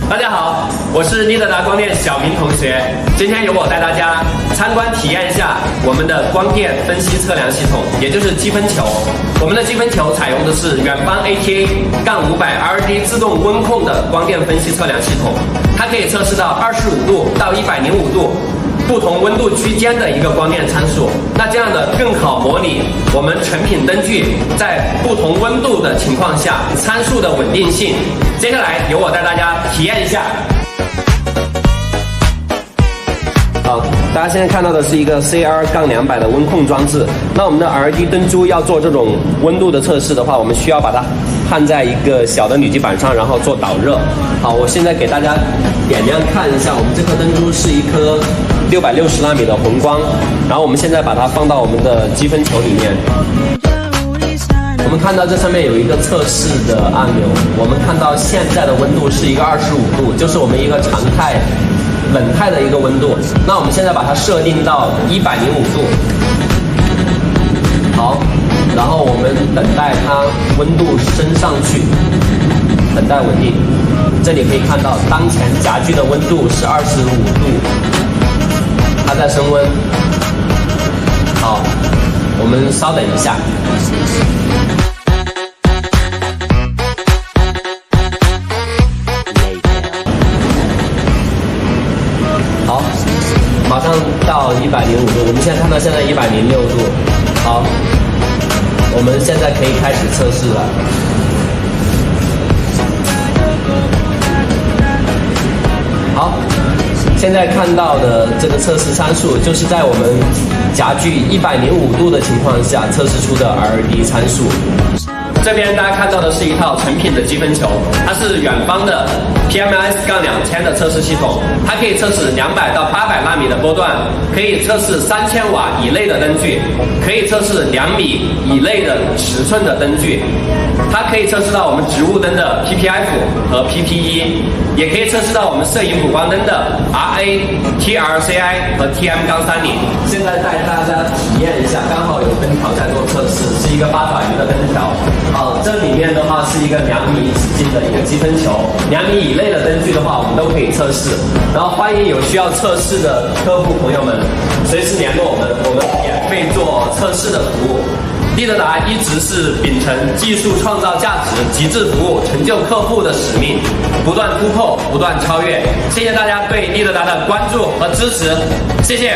大家好，我是利德达光电小明同学。今天由我带大家参观体验一下我们的光电分析测量系统，也就是积分球。我们的积分球采用的是远方 ATA-500 LED 自动温控的光电分析测量系统，它可以测试到25度到105度。不同温度区间的一个光电参数，那这样的更好模拟我们成品灯具在不同温度的情况下参数的稳定性。接下来由我带大家体验一下。好，大家现在看到的是一个 CR-200的温控装置。那我们的 LED 灯珠要做这种温度的测试的话，我们需要把它焊在一个小的铝基板上，然后做导热。好，我现在给大家点亮看一下，我们这颗灯珠是一颗660纳米的红光，然后我们现在把它放到我们的积分球里面。我们看到这上面有一个测试的按钮，我们看到现在的温度是一个25度，就是我们一个常态冷态的一个温度。那我们现在把它设定到105度。好，然后我们等待它温度升上去，等待稳定。这里可以看到当前夹具的温度是25度，它在升温。好，我们稍等一下。好，马上到105度，我们现在看到现在106度。好，我们现在可以开始测试了。好，现在看到的这个测试参数，就是在我们夹具105度的情况下测试出的 LED 参数。这边大家看到的是一套成品的积分球，它是远方的 PMS-2000 的测试系统，它可以测试200到800纳米的波段，可以测试3000瓦以内的灯具，可以测试2米以内的尺寸的灯具，它可以测试到我们植物灯的 PPF 和 PPE， 也可以测试到我们摄影补光灯的 RA、TRCI 和 TM-30。现在带大家体验一下，刚好有灯条在做测试，是一个8爪鱼的灯条。好，这里面的话是一个2米直径的一个积分球，2米以内的灯具的话，我们都可以测试。然后欢迎有需要测试的客户朋友们，随时联络我们，我们免费做测试的服务。利德达一直是秉承技术创造价值、极致服务、成就客户的使命，不断突破，不断超越。谢谢大家对利德达的关注和支持，谢谢。